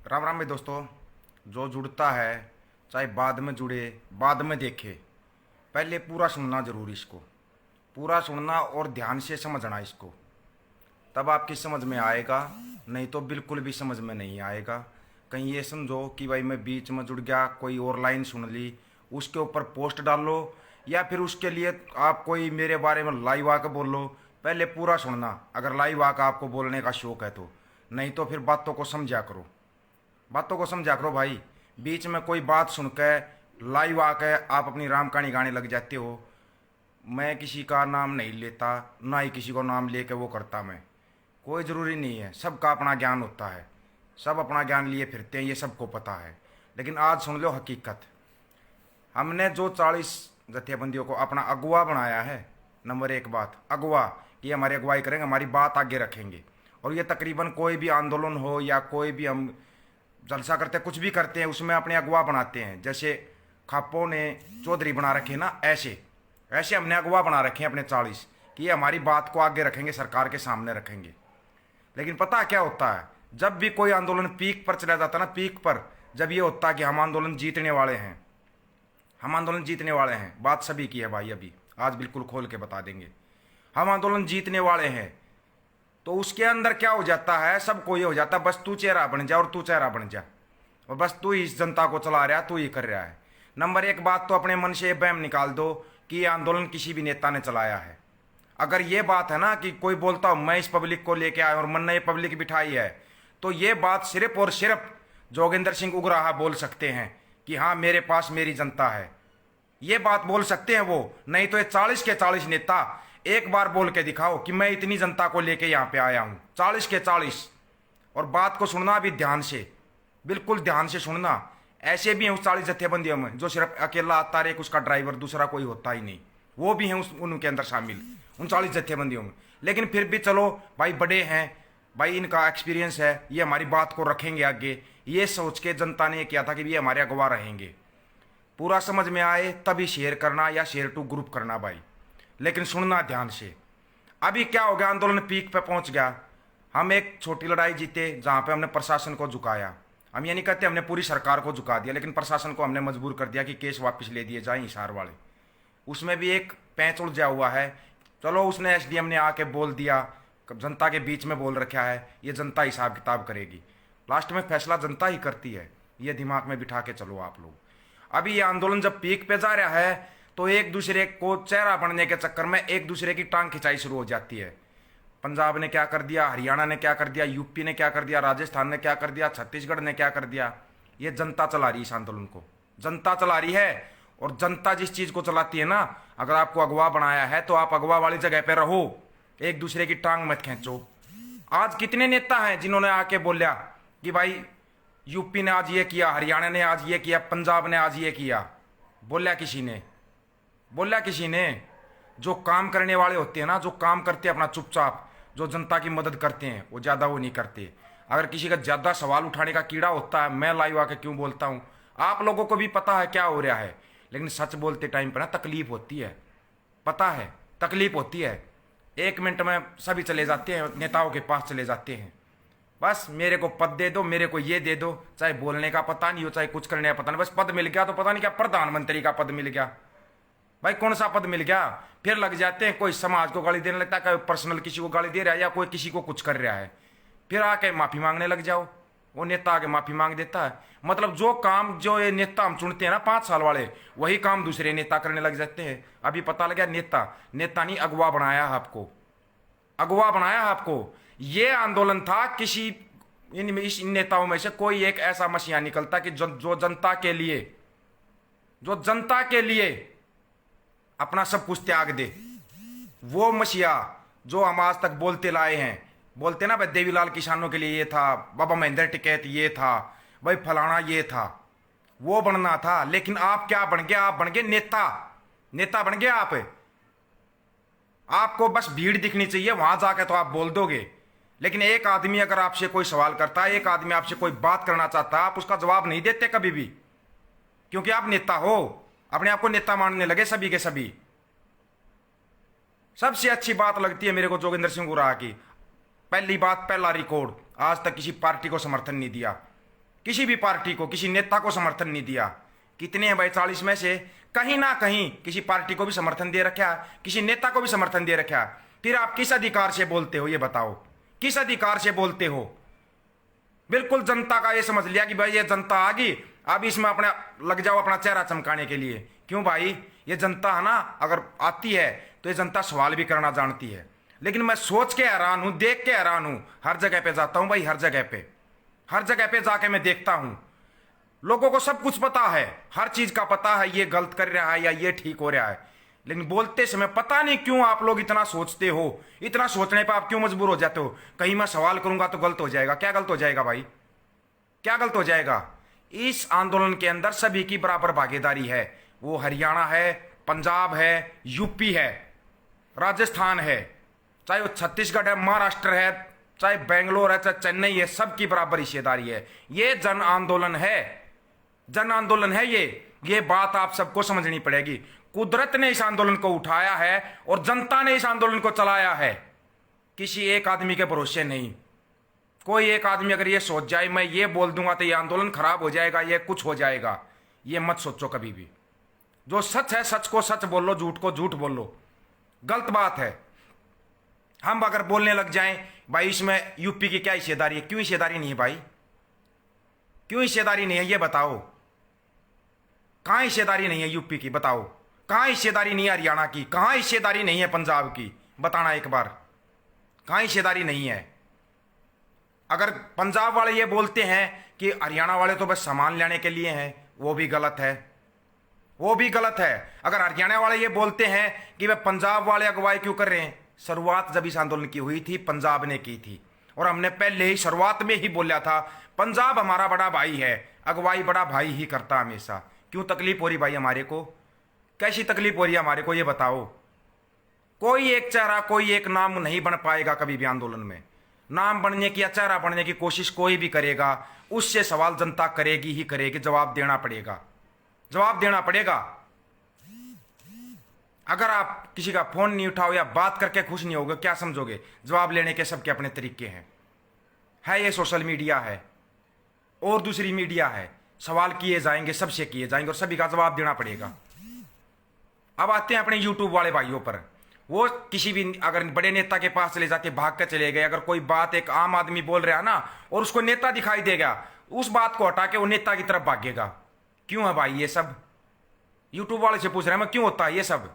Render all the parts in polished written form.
राम राम भाई दोस्तों। जो जुड़ता है चाहे बाद में जुड़े बाद में देखे, पहले पूरा सुनना जरूरी, इसको पूरा सुनना और ध्यान से समझना इसको, तब आपकी समझ में आएगा। नहीं तो बिल्कुल भी समझ में नहीं आएगा। कहीं ये समझो कि भाई मैं बीच में जुड़ गया, कोई और लाइन सुन ली, उसके ऊपर पोस्ट डाल लो, या फिर उसके लिए आप कोई मेरे बारे में लाइव आकर बोल लो। पहले पूरा सुनना, अगर लाइव आकर आपको बोलने का शौक है तो। नहीं तो फिर बातों को समझा करो, बातों को समझा करो भाई। बीच में कोई बात सुन के लाइव आके आप अपनी राम कहानी गाने लग जाते हो। मैं किसी का नाम नहीं लेता, ना ही किसी को नाम लेके वो करता। मैं कोई ज़रूरी नहीं है, सबका अपना ज्ञान होता है, सब अपना ज्ञान लिए फिरते हैं, ये सबको पता है। लेकिन आज सुन लो हकीकत। हमने जो 40 जत्थेबंदियों को अपना अगुवा बनाया है, नंबर एक बात अगुवा, कि हमारी अगुवाई करेंगे, हमारी बात आगे रखेंगे। और ये तकरीबन कोई भी आंदोलन हो या कोई भी हम जलसा करते हैं, कुछ भी करते हैं, उसमें अपने अगुवा बनाते हैं। जैसे खापों ने चौधरी बना रखे ना, ऐसे ऐसे हमने अगुवा बना रखे हैं अपने 40, कि ये हमारी बात को आगे रखेंगे, सरकार के सामने रखेंगे। लेकिन पता क्या होता है, जब भी कोई आंदोलन पीक पर चला जाता है ना, पीक पर, जब ये होता है कि हम आंदोलन जीतने वाले हैं, हम आंदोलन जीतने वाले हैं, बात सभी की है भाई, अभी आज बिल्कुल खोल के बता देंगे, हम आंदोलन जीतने वाले हैं, तो उसके अंदर क्या हो जाता है, सबको ये हो जाता है बस तू चेहरा बन जा और तू चेहरा बन जा, और बस तू ही इस जनता को चला रहा है, तू ही कर रहा है। नंबर एक बात तो अपने मन से ये वहम निकाल दो कि ये आंदोलन किसी भी नेता ने चलाया है। अगर ये बात है ना कि कोई बोलता हूँ मैं इस पब्लिक को लेके आया और मन ने ये पब्लिक बिठाई है, तो ये बात सिर्फ और सिर्फ जोगिंदर सिंह उगराहा बोल सकते हैं कि हाँ मेरे पास मेरी जनता है। ये बात बोल सकते हैं वो, नहीं तो ये 40 के 40 नेता एक बार बोल के दिखाओ कि मैं इतनी जनता को लेके यहाँ पे आया हूँ, 40 के 40। और बात को सुनना भी ध्यान से, बिल्कुल ध्यान से सुनना। ऐसे भी हैं उस 40 जत्थेबंदियों में जो सिर्फ अकेला आता है, उसका ड्राइवर, दूसरा कोई होता ही नहीं, वो भी हैं उनके अंदर शामिल, उन 40 जत्थेबंदियों में। लेकिन फिर भी चलो भाई, बड़े हैं भाई, इनका एक्सपीरियंस है, ये हमारी बात को रखेंगे आगे, ये सोच के जनता ने किया था कि ये हमारे अगवा रहेंगे। पूरा समझ में आए तभी शेयर करना या शेयर टू ग्रुप करना भाई, लेकिन सुनना ध्यान से। अभी क्या हो गया, आंदोलन पीक पे पहुंच गया। हम एक छोटी लड़ाई जीते जहां पे हमने प्रशासन को झुकाया। हम ये नहीं कहते हमने पूरी सरकार को झुका दिया, लेकिन प्रशासन को हमने मजबूर कर दिया कि केस वापस ले दिए जाएं हिसार वाले। उसमें भी एक पैंच उलझा हुआ है। चलो उसने एसडीएम ने आके बोल दिया, जनता के बीच में बोल रखा है, ये जनता हिसाब किताब करेगी, लास्ट में फैसला जनता ही करती है। ये दिमाग में बिठा के चलो आप लोग। अभी ये आंदोलन जब पीक पे जा रहा है तो एक दूसरे को चेहरा बनने के चक्कर में एक दूसरे की टांग खिंचाई शुरू हो जाती है। पंजाब ने क्या कर दिया, हरियाणा ने क्या कर दिया, यूपी ने क्या कर दिया, राजस्थान ने क्या कर दिया, छत्तीसगढ़ ने क्या कर दिया। ये जनता चला रही है इस आंदोलन को, जनता चला रही है। और जनता जिस चीज को चलाती है ना, अगर आपको अगवा बनाया है तो आप अगवा वाली जगह पे रहो, एक दूसरे की टांग मत खींचो। आज कितने नेता हैं जिन्होंने आके बोलिया कि भाई यूपी ने आज ये किया, हरियाणा ने आज ये किया, पंजाब ने आज ये किया। बोलिया किसी ने, बोलिया किसी ने। जो काम करने वाले होते हैं ना, जो काम करते हैं अपना चुपचाप, जो जनता की मदद करते हैं, वो ज़्यादा वो नहीं करते। अगर किसी का ज़्यादा सवाल उठाने का कीड़ा होता है, मैं लाइव आके क्यों बोलता हूँ, आप लोगों को भी पता है क्या हो रहा है, लेकिन सच बोलते टाइम पर ना तकलीफ होती है, पता है तकलीफ होती है। 1 मिनट में सभी चले जाते हैं, नेताओं के पास चले जाते हैं, बस मेरे को पद दे दो, मेरे को ये दे दो, चाहे बोलने का पता नहीं हो, चाहे कुछ करने का पता नहीं, बस पद मिल गया तो पता नहीं क्या प्रधानमंत्री का पद मिल गया, भाई कौन सा पद मिल गया। फिर लग जाते हैं, कोई समाज को गाली देने लगता है, कोई पर्सनल किसी को गाली दे रहा है, या कोई किसी को कुछ कर रहा है, फिर आके माफी मांगने लग जाओ। वो नेता आके माफी मांग देता है। मतलब जो काम जो ये नेता हम चुनते हैं ना 5 साल वाले, वही काम दूसरे नेता करने लग जाते हैं। अभी पता लगा नेता, नेता नहीं अगवा बनाया आपको, अगवा बनाया आपको। ये आंदोलन था किसी इस नेताओं में से कोई एक ऐसा मसीहा निकलता कि जो जनता के लिए, जो जनता के लिए अपना सब कुछ त्याग दे। वो मसीहा जो हम आज तक बोलते लाए हैं, बोलते ना भाई देवीलाल किसानों के लिए ये था, बाबा महेंद्र टिकैत ये था, भाई फलाना ये था, वो बनना था। लेकिन आप क्या बन गए, आप बन गए नेता, नेता बन गए आप। आपको बस भीड़ दिखनी चाहिए, वहां जाके तो आप बोल दोगे। लेकिन एक आदमी अगर आपसे कोई सवाल करता है, एक आदमी आपसे कोई बात करना चाहता है, आप उसका जवाब नहीं देते कभी भी, क्योंकि आप नेता हो, अपने आप को नेता मानने लगे सभी के सभी। सबसे अच्छी बात लगती है मेरे को जोगिंदर सिंह उराहा की, पहली बात, पहला रिकॉर्ड, आज तक किसी पार्टी को समर्थन नहीं दिया, किसी भी पार्टी को, किसी नेता को समर्थन नहीं दिया। कितने हैं भाई 40 में से? कहीं ना कहीं किसी पार्टी को भी समर्थन दे रखा, किसी नेता को भी समर्थन दे रखा। फिर आप किस अधिकार से बोलते हो ये बताओ, किस अधिकार से बोलते हो? बिल्कुल जनता का ये समझ लिया कि भाई ये जनता आ गई, अब इसमें अपना लग जाओ अपना चेहरा चमकाने के लिए। क्यों भाई, ये जनता है ना, अगर आती है तो ये जनता सवाल भी करना जानती है। लेकिन मैं सोच के हैरान हूं, देख के हैरान हूं। हर जगह पे जाता हूं भाई, हर जगह पे जाके मैं देखता हूं, लोगों को सब कुछ पता है, हर चीज का पता है, ये गलत कर रहा है या ये ठीक हो रहा है। लेकिन बोलते समय पता नहीं क्यों आप लोग इतना सोचते हो, इतना सोचने पर आप क्यों मजबूर हो जाते हो? कहीं मैं सवाल करूंगा तो गलत हो जाएगा। क्या गलत हो जाएगा भाई, क्या गलत हो जाएगा? इस आंदोलन के अंदर सभी की बराबर भागीदारी है। वो हरियाणा है, पंजाब है, यूपी है, राजस्थान है, चाहे वो छत्तीसगढ़ है, महाराष्ट्र है, चाहे बेंगलोर है, चाहे चेन्नई है, सबकी बराबर हिस्सेदारी है। ये जन आंदोलन है, जन आंदोलन है ये बात आप सबको समझनी पड़ेगी। कुदरत ने इस आंदोलन को उठाया है और जनता ने इस आंदोलन को चलाया है। किसी एक आदमी के भरोसे नहीं। कोई एक आदमी अगर ये सोच जाए मैं ये बोल दूंगा तो ये आंदोलन खराब हो जाएगा, ये कुछ हो जाएगा, ये मत सोचो कभी भी। जो सच है सच को सच बोलो, झूठ को झूठ बोलो। गलत बात है हम अगर बोलने लग जाएं भाई इसमें यूपी की क्या हिस्सेदारी है। क्यों हिस्सेदारी नहीं है भाई, क्यों हिस्सेदारी नहीं है ये बताओ? कहां हिस्सेदारी नहीं है यूपी की? बताओ कहां हिस्सेदारी नहीं है हरियाणा की? कहां हिस्सेदारी नहीं है पंजाब की? बताना एक बार, कहां हिस्सेदारी नहीं है? अगर पंजाब वाले ये बोलते हैं कि हरियाणा वाले तो बस सामान लेने के लिए हैं, वो भी गलत है, वो भी गलत है। अगर हरियाणा वाले ये बोलते हैं कि वे पंजाब वाले अगुवाई क्यों कर रहे हैं, शुरुआत जब इस आंदोलन की हुई थी पंजाब ने की थी, और हमने पहले ही शुरुआत में ही बोला था पंजाब हमारा बड़ा भाई है, अगुवाई बड़ा भाई ही करता हमेशा। क्यों तकलीफ हो रही भाई हमारे को? कैसी तकलीफ हो रही है हमारे को ये बताओ? कोई एक चेहरा, कोई एक नाम नहीं बन पाएगा कभी भी आंदोलन में। नाम बनने की या चेहरा बनने की कोशिश कोई भी करेगा, उससे सवाल जनता करेगी ही करेगी, जवाब देना पड़ेगा, जवाब देना पड़ेगा। अगर आप किसी का फोन नहीं उठाओ या बात करके खुश नहीं होगे, क्या समझोगे? जवाब लेने के सबके अपने तरीके हैं। है ये सोशल मीडिया है और दूसरी मीडिया है, सवाल किए जाएंगे, सबसे किए जाएंगे और सभी का जवाब देना पड़ेगा। अब आते हैं अपने यूट्यूब वाले भाइयों पर। वो किसी भी अगर बड़े नेता के पास चले जाते, भाग कर चले गए, अगर कोई बात एक आम आदमी बोल रहा है ना और उसको नेता दिखाई देगा, उस बात को हटा के वो नेता की तरफ भागेगा। क्यों है भाई ये सब? यूट्यूब वाले से पूछ रहे हैं मैं, क्यों होता है ये सब?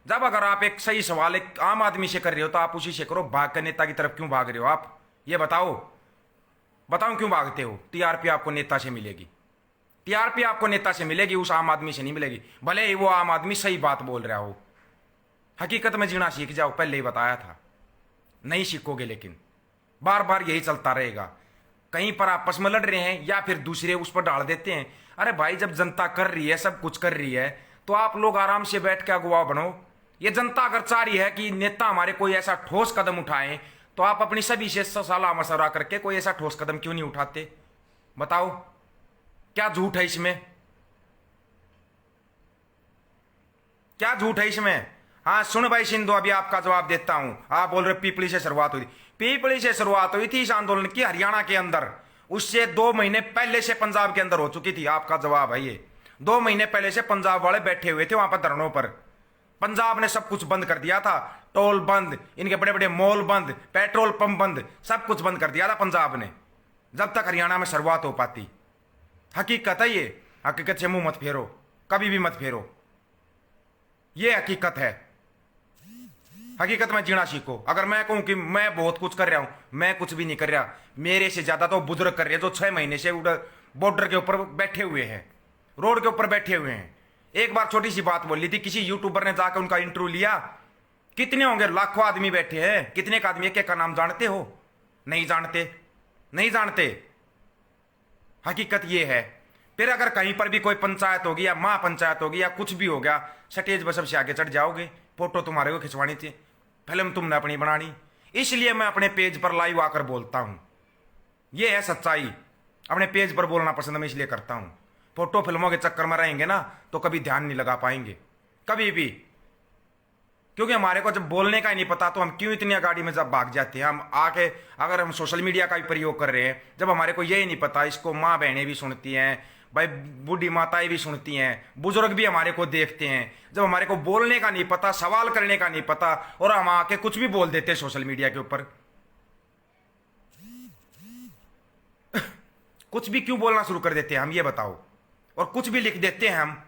जब अगर आप एक सही सवाल एक आम आदमी से कर रहे हो तो आप उसी से करो। भाग कर नेता की तरफ क्यों भाग रहे हो आप? ये बताओ, बताओ क्यों भागते हो? टीआरपी आपको नेता से मिलेगी, टीआरपी आपको नेता से मिलेगी, उस आम आदमी से नहीं मिलेगी। भले ही वो आम आदमी सही बात बोल रहा हो। हकीकत में जीना सीख जाओ, पहले ही बताया था। नहीं सीखोगे लेकिन बार बार यही चलता रहेगा। कहीं पर आपस में लड़ रहे हैं या फिर दूसरे उस पर डाल देते हैं। अरे भाई जब जनता कर रही है, सब कुछ कर रही है, तो आप लोग आराम से बैठ के अगुवा बनो। ये जनता अगर चाह रही है कि नेता हमारे कोई ऐसा ठोस कदम उठाएं, तो आप अपनी सभी से सलाह मशवरा करके कोई ऐसा ठोस कदम क्यों नहीं उठाते? बताओ क्या झूठ है इसमें? क्या झूठ है इसमें? हाँ सुन भाई सिंधु, अभी आपका जवाब देता हूं। आप बोल रहे पीपली से शुरुआत हुई थी। पीपली से शुरुआत हुई थी इस आंदोलन की हरियाणा के अंदर, उससे 2 महीने पहले से पंजाब के अंदर हो चुकी थी। आपका जवाब है ये। 2 महीने पहले से पंजाब वाले बैठे हुए थे वहां पर धरनों पर। पंजाब ने सब कुछ बंद कर दिया था, टोल बंद, इनके बड़े बड़े मॉल बंद, पेट्रोल पंप बंद, सब कुछ बंद कर दिया था पंजाब ने, जब तक हरियाणा में शुरुआत हो पाती। हकीकत है ये, हकीकत से मुंह मत फेरो, कभी भी मत फेरो। ये हकीकत है, हकीकत में जीना सीखो। अगर मैं कहूं कि मैं बहुत कुछ कर रहा हूं, मैं कुछ भी नहीं कर रहा। मेरे से ज्यादा तो बुजुर्ग कर रहे हैं जो 6 महीने से बॉर्डर के ऊपर बैठे हुए हैं, रोड के ऊपर बैठे हुए हैं। एक बार छोटी सी बात बोली थी, किसी यूट्यूबर ने जाकर उनका इंटरव्यू लिया। कितने होंगे, लाखों आदमी बैठे हैं, कितने का आदमी एक का नाम जानते हो? नहीं जानते, नहीं जानते। हकीकत ये है। फिर अगर कहीं पर भी कोई पंचायत होगी या महापंचायत होगी या कुछ भी हो गया, स्टेज पर सबसे आगे चढ़ जाओगे, फोटो तुम्हारे को खिंचवानी थी, फिल्म तुमने अपनी बनानी। इसलिए मैं अपने पेज पर लाइव आकर बोलता हूं। यह है सच्चाई। अपने पेज पर बोलना पसंद मैं इसलिए करता हूं। फोटो फिल्मों के चक्कर में रहेंगे ना तो कभी ध्यान नहीं लगा पाएंगे, कभी भी। क्योंकि हमारे को जब बोलने का ही नहीं पता तो हम क्यों इतनी गाड़ी में जब भाग जाते हैं। हम आके अगर हम सोशल मीडिया का भी प्रयोग कर रहे हैं, जब हमारे को यही नहीं पता, इसको माँ बहनें भी सुनती हैं भाई, बूढ़ी माताएं भी सुनती हैं, बुजुर्ग भी हमारे को देखते हैं, जब हमारे को बोलने का नहीं पता, सवाल करने का नहीं पता, और हम आके कुछ भी बोल देते हैं सोशल मीडिया के ऊपर। कुछ भी क्यों बोलना शुरू कर देते हैं हम, ये बताओ। और कुछ भी लिख देते हैं हम।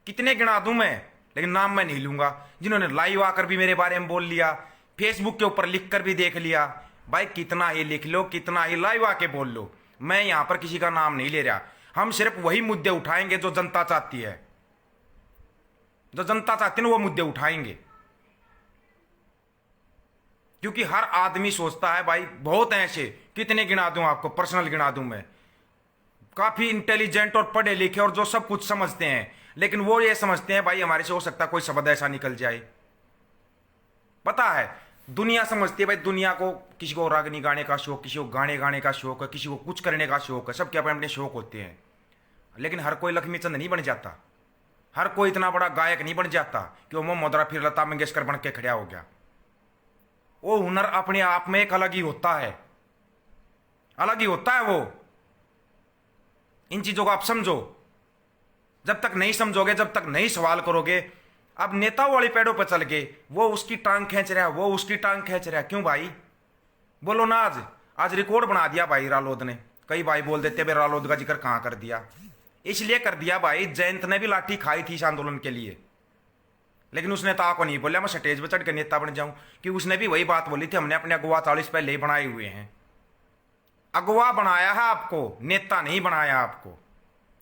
कितने गिना दूं मैं, लेकिन नाम मैं नहीं लूंगा, जिन्होंने लाइव आकर भी मेरे बारे में बोल लिया, फेसबुक के ऊपर लिख कर भी देख लिया। भाई कितना ही लिख लो, कितना ही लाइव आके बोल लो, मैं यहां पर किसी का नाम नहीं ले रहा। हम सिर्फ वही मुद्दे उठाएंगे जो जनता चाहती है, जो जनता चाहती है ना, वो मुद्दे उठाएंगे। क्योंकि हर आदमी सोचता है भाई, बहुत ऐसे, कितने गिना दूं आपको, पर्सनल गिना दूं मैं, काफी इंटेलिजेंट और पढ़े लिखे और जो सब कुछ समझते हैं, लेकिन वो ये समझते हैं भाई हमारे से हो सकता है कोई शब्द ऐसा निकल जाए। पता है दुनिया समझती है भाई, दुनिया को किसी को रागनी गाने का शौक, किसी को गाने गाने का शौक है, किसी को कुछ करने का शौक है, सबके अपने अपने शौक होते हैं। लेकिन हर कोई लक्ष्मी चंद नहीं बन जाता, हर कोई इतना बड़ा गायक नहीं बन जाता कि वो मोहम्मद रफी फिर लता मंगेशकर बन के खड़ा हो गया। वो हुनर अपने आप में एक अलग ही होता है, अलग ही होता है वो। इन चीजों को आप समझो। जब तक नहीं समझोगे, जब तक नहीं सवाल करोगे, अब नेताओं वाली पेड़ों पर चल के वो उसकी टांग खींच रहा है, वो उसकी टांग खींच रहा है, क्यों भाई? बोलो ना। आज रिकॉर्ड बना दिया भाई रालोद ने। कई भाई बोल देते भाई रालोद का जिक्र कहां कर दिया, इसलिए कर दिया भाई, जयंत ने भी लाठी खाई थी इस आंदोलन के लिए, लेकिन उसने तो को नहीं बोला मैं स्टेज पर चढ़ के नेता बन जाऊं, कि उसने भी वही बात बोली थी, हमने अपने अगवा 40 पहले ही बनाए हुए हैं। अगवा बनाया है आपको, नेता नहीं बनाया आपको।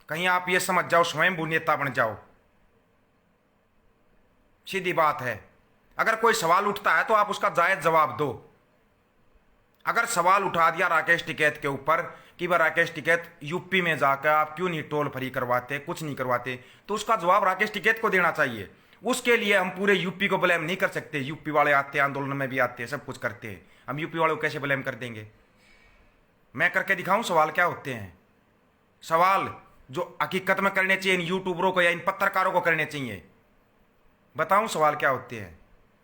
कहीं आप ये समझ जाओ स्वयं नेता बन जाओ, सीधी बात है। अगर कोई सवाल उठता है तो आप उसका जायज जवाब दो। अगर सवाल उठा दिया राकेश टिकैत के ऊपर कि वह राकेश टिकैत यूपी में जाकर आप क्यों नहीं टोल फ्री करवाते, कुछ नहीं करवाते, तो उसका जवाब राकेश टिकैत को देना चाहिए। उसके लिए हम पूरे यूपी को ब्लेम नहीं कर सकते। यूपी वाले आते हैं, आंदोलन में भी आते हैं, सब कुछ करते हैं, हम यूपी वालों को कैसे ब्लेम कर देंगे? मैं करके दिखाऊं सवाल क्या होते हैं। सवाल जो हकीकत में करने चाहिए इन यूट्यूबरों को या इन पत्रकारों को करने चाहिए। बताऊं सवाल क्या होते हैं?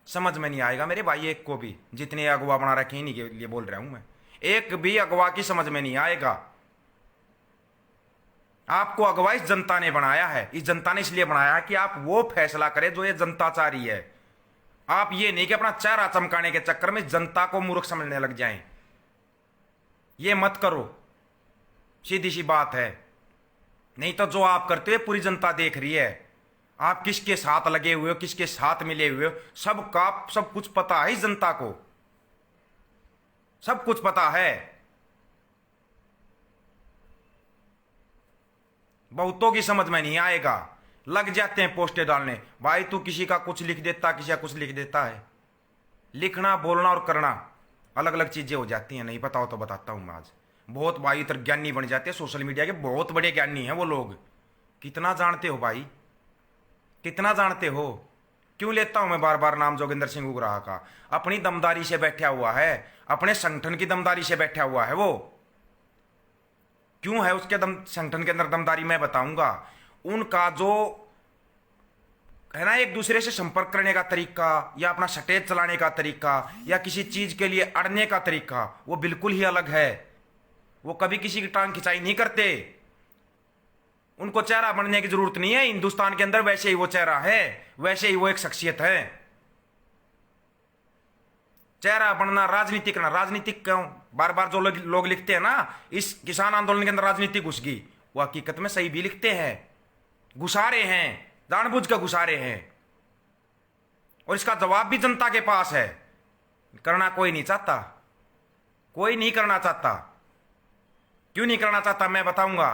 समझ में नहीं आएगा मेरे भाई एक को भी, जितने अगवा बना रखे हैं इन्हीं के लिए बोल रहा हूं मैं। एक भी अगवा की समझ में नहीं आएगा। आपको अगवा इस जनता ने बनाया है, इस जनता ने इसलिए बनाया है कि आप वो फैसला करें जो ये जनता चाह रही है। आप ये नहीं कि अपना चेहरा चमकाने के चक्कर में जनता को मूर्ख समझने लग जाएं। ये मत करो, सीधी सी बात है। नहीं तो जो आप करते हो पूरी जनता देख रही है। आप किसके साथ लगे हुए हो, किसके साथ मिले हुए हो, सबका सब कुछ पता है इस जनता को, सब कुछ पता है। बहुतों की समझ में नहीं आएगा, लग जाते हैं पोस्टें डालने। भाई तू किसी का कुछ लिख देता, किसी का कुछ लिख देता है। लिखना, बोलना और करना अलग अलग चीजें हो जाती हैं। नहीं पता हो तो बताता हूं मैं आज। बहुत भाई इधर ज्ञानी बन जाते हैं, सोशल मीडिया के बहुत बड़े ज्ञानी हैं वो लोग। कितना जानते हो भाई, कितना जानते हो? क्यों लेता हूं मैं बार बार नाम जोगिंदर सिंह उगराह का? अपनी दमदारी से बैठा हुआ है, अपने संगठन की दमदारी से बैठा हुआ है वो। क्यों है उसके संगठन के अंदर दमदारी मैं बताऊंगा। उनका जो है ना एक दूसरे से संपर्क करने का तरीका, या अपना स्टेज चलाने का तरीका, या किसी चीज के लिए अड़ने का तरीका, वो बिल्कुल ही अलग है। वो कभी किसी की टांग खिंचाई नहीं करते। उनको चेहरा बनने की जरूरत नहीं है। हिंदुस्तान के अंदर वैसे ही वो चेहरा है, वैसे ही वो एक शख्सियत है। चेहरा बनना, राजनीति करना, राजनीतिक क्यों बार बार जो लोग लिखते हैं ना इस किसान आंदोलन के अंदर राजनीति घुस गई, वो हकीकत में सही भी लिखते हैं, घुसारे हैं, जानबूझ कर घुसारे हैं। और इसका जवाब भी जनता के पास है। करना कोई नहीं चाहता, कोई नहीं करना चाहता। क्यों नहीं करना चाहता मैं बताऊंगा।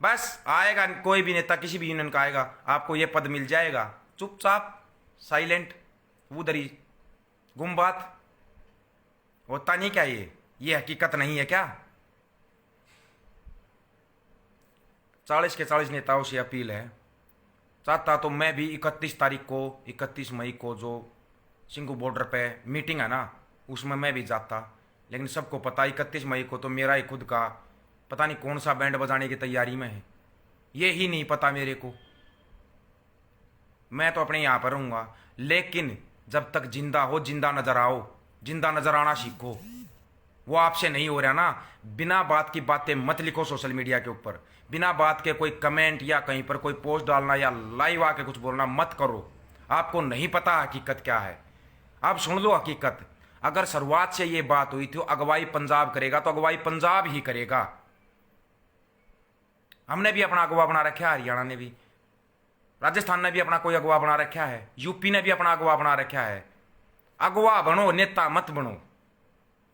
बस आएगा कोई भी नेता किसी भी यूनियन का आएगा, आपको ये पद मिल जाएगा, चुपचाप साइलेंट उधर ही गुम बात। होता नहीं क्या ये हकीकत नहीं है क्या? 40 के 40 नेताओं से अपील है। चाहता तो मैं भी 31 तारीख को, 31 मई को जो सिंगू बॉर्डर पे मीटिंग है ना, उसमें मैं भी जाता। लेकिन सबको पता 31 मई को तो मेरा ही खुद का पता नहीं कौन सा बैंड बजाने की तैयारी में है, ये ही नहीं पता मेरे को। मैं तो अपने यहाँ पर रहूँगा, लेकिन जब तक जिंदा हो जिंदा नजर आओ, जिंदा नजर आना सीखो। वो आपसे नहीं हो रहा ना, बिना बात की बातें मत लिखो सोशल मीडिया के ऊपर, बिना बात के कोई कमेंट या कहीं पर कोई पोस्ट डालना या लाइव आके कुछ बोलना मत करो। आपको नहीं पता हकीकत क्या है। आप सुन लो हकीकत। अगर शुरुआत से ये बात हुई थी अगवाई पंजाब करेगा तो अगवाई पंजाब ही करेगा। हमने भी अपना अगवा बना रखा है, हरियाणा ने भी, राजस्थान ने भी अपना कोई अगवा बना रखा है, यूपी ने भी अपना अगवा बना रखा है। अगवा बनो, नेता मत बनो,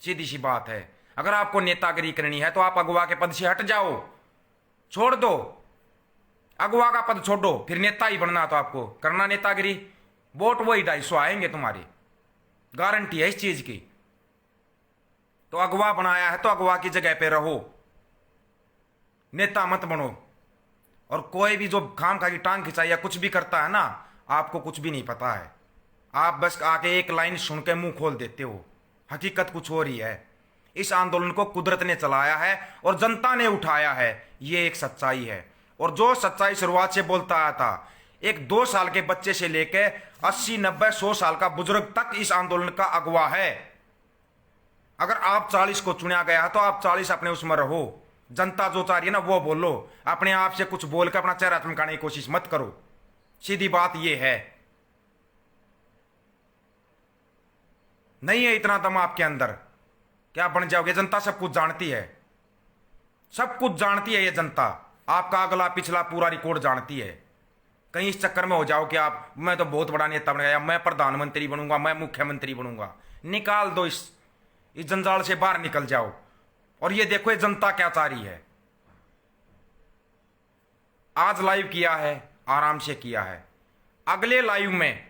सीधी सी बात है। अगर आपको नेतागिरी करनी है तो आप अगवा के पद से हट जाओ, छोड़ दो, अगवा का पद छोड़ो, फिर नेता ही बनना। तो आपको करना नेतागिरी, वोट वही 250 आएंगे तुम्हारी, गारंटी है इस चीज की। तो अगवा बनाया है तो अगवा की जगह पे रहो, नेता मत बनो। और कोई भी जो खाम खा की टांग खिंचाई या कुछ भी करता है ना, आपको कुछ भी नहीं पता है। आप बस आके एक लाइन सुन के मुंह खोल देते हो, हकीकत कुछ हो रही है। इस आंदोलन को कुदरत ने चलाया है और जनता ने उठाया है, ये एक सच्चाई है। और जो सच्चाई शुरुआत से बोलता आया था, एक 2 साल के बच्चे से लेके 80, 90, 100 साल का बुजुर्ग तक इस आंदोलन का अगवा है। अगर आप 40 को चुना गया तो आप 40 अपने उसमें रहो। जनता जो चाह रही है ना वो बोलो, अपने आप से कुछ बोल कर अपना चेहरा चमकाने की कोशिश मत करो। सीधी बात यह है, नहीं है इतना दम आपके अंदर, क्या बन जाओगे। जनता सब कुछ जानती है, सब कुछ जानती है ये जनता। आपका अगला पिछला पूरा रिकॉर्ड जानती है। कहीं इस चक्कर में हो जाओ कि आप, मैं तो बहुत बड़ा नेता बन गया, मैं प्रधानमंत्री बनूंगा, मैं मुख्यमंत्री बनूंगा। निकाल दो इस जंजाल से, बाहर निकल जाओ। और ये देखो ये जनता क्या चाह रही है। आज लाइव किया है, आराम से किया है। अगले लाइव में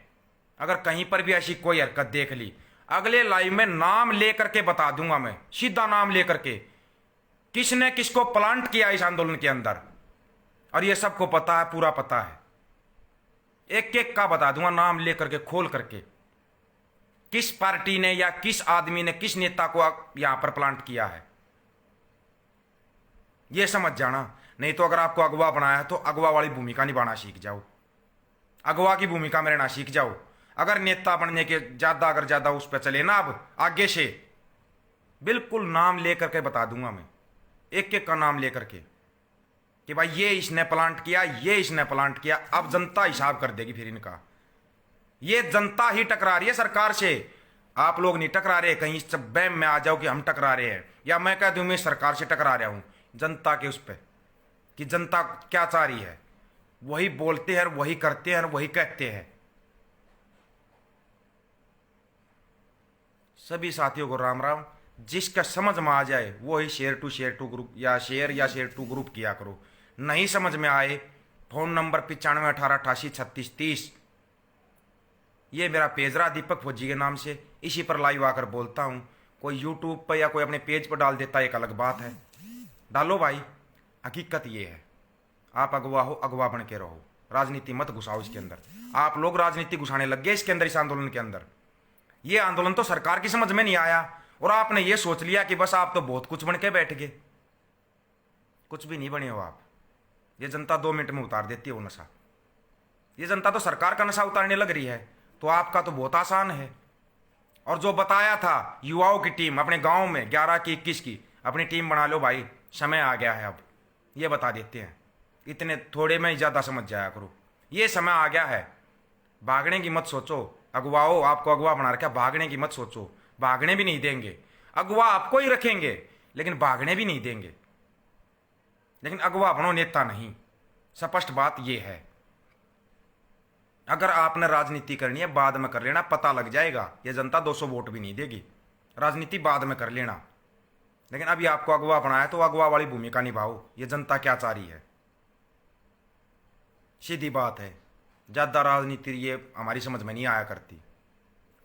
अगर कहीं पर भी ऐसी कोई हरकत देख ली, अगले लाइव में नाम लेकर के बता दूंगा मैं, सीधा नाम लेकर के, किसने किसको प्लांट किया इस आंदोलन के अंदर। और ये सबको पता है, पूरा पता है। एक एक का बता दूंगा नाम लेकर के, खोल करके, किस पार्टी ने या किस आदमी ने किस नेता को यहां पर प्लांट किया है। ये समझ जाना। नहीं तो अगर आपको अगवा बनाया है तो अगवा वाली भूमिका निभाना सीख जाओ, अगवा की भूमिका में रहना सीख जाओ। अगर नेता बनने के अगर ज्यादा उस पर चले ना, अब आगे से बिल्कुल नाम लेकर के बता दूंगा मैं, एक एक का नाम लेकर के, कि भाई ये इसने प्लांट किया, ये इसने प्लांट किया। अब जनता हिसाब कर देगी फिर इनका। ये जनता ही टकरा रही है सरकार से, आप लोग नहीं टकरा रहे। कहीं इस बैम में आ जाओ कि हम टकरा रहे हैं, या मैं कह दूं मैं सरकार से टकरा रहा हूं। जनता के उस पर कि जनता क्या चाह रही है, वही बोलते हैं, वही करते हैं, वही कहते हैं। सभी साथियों को राम राम। जिसका समझ में आ जाए वो ही शेयर टू ग्रुप या शेयर टू ग्रुप किया करो। नहीं समझ में आए, फोन नंबर 9518883630, ये मेरा पेज रहा दीपक फौजी के नाम से, इसी पर लाइव आकर बोलता हूँ। कोई यूट्यूब पर या कोई अपने पेज पर डाल देता है, एक अलग बात है। डालो भाई, हकीकत ये है। आप अगवा हो, अगवा बन के रहो, राजनीति मत घुसाओ इसके अंदर। आप लोग राजनीति घुसाने लग गए इसके अंदर, इस आंदोलन के अंदर। ये आंदोलन तो सरकार की समझ में नहीं आया और आपने ये सोच लिया कि बस आप तो बहुत कुछ बन के बैठ गए। कुछ भी नहीं बने हो आप। ये जनता 2 मिनट में उतार देती है वो नशा। ये जनता तो सरकार का नशा उतारने लग रही है, तो आपका तो बहुत आसान है। और जो बताया था युवाओं की टीम अपने गांव में 11 की 21 की अपनी टीम बना लो भाई, समय आ गया है अब। ये बता देते हैं, इतने थोड़े में ज़्यादा समझ जाया करो। ये समय आ गया है, भागने की मत सोचो। अगुवाओ, आपको अगवा बना रखा, भागने की मत सोचो। भागने भी नहीं देंगे। अगवा आपको ही रखेंगे लेकिन भागने भी नहीं देंगे। लेकिन अगवा बनो, नेता नहीं। स्पष्ट बात यह है। अगर आपने राजनीति करनी है बाद में कर लेना, पता लग जाएगा। ये जनता 200 वोट भी नहीं देगी, राजनीति बाद में कर लेना। लेकिन अभी आपको अगवा बनाया तो अगवा वाली भूमिका निभाओ। ये जनता क्या चाह रही है, सीधी बात है। ज़्यादा राजनीति ये हमारी समझ में नहीं आया करती।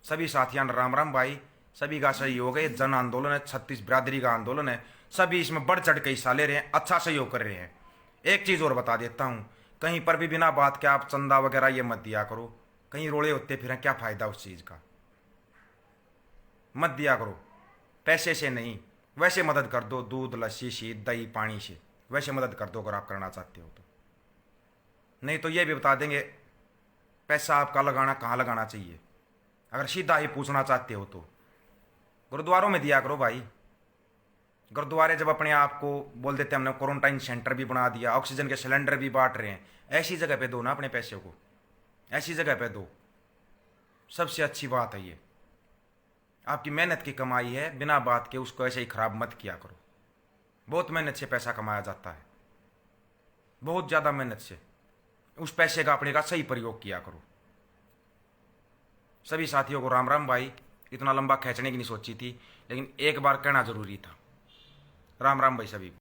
सभी साथियां राम राम भाई, सभी का सहयोग है। ये जन आंदोलन है, 36 बिरादरी का आंदोलन है। सभी इसमें बढ़ चढ़ के हिस्सा ले रहे हैं, अच्छा सहयोग कर रहे हैं। एक चीज़ और बता देता हूँ, कहीं पर भी बिना बात के आप चंदा वगैरह ये मत दिया करो। कहीं रोड़े होते फिर क्या फ़ायदा उस चीज़ का, मत दिया करो। पैसे से नहीं, वैसे मदद कर दो, दूध लस्सी शीत दही पानी से, वैसे मदद कर दो अगर आप करना चाहते हो तो। नहीं तो ये भी बता देंगे पैसा आपका लगाना कहाँ लगाना चाहिए। अगर सीधा ही पूछना चाहते हो तो गुरुद्वारों में दिया करो भाई। गुरुद्वारे जब अपने आप को बोल देते हैं हमने क्वारंटाइन सेंटर भी बना दिया, ऑक्सीजन के सिलेंडर भी बांट रहे हैं, ऐसी जगह पे दो ना अपने पैसे को, ऐसी जगह पे दो। सबसे अच्छी बात है ये, आपकी मेहनत की कमाई है, बिना बात के उसको ऐसे ही खराब मत किया करो। बहुत मेहनत से पैसा कमाया जाता है, बहुत ज़्यादा मेहनत से। उस पैसे का अपने का सही प्रयोग किया करो। सभी साथियों को राम राम भाई। इतना लंबा खींचने की नहीं सोची थी, लेकिन एक बार कहना जरूरी था। राम राम भाई सभी को।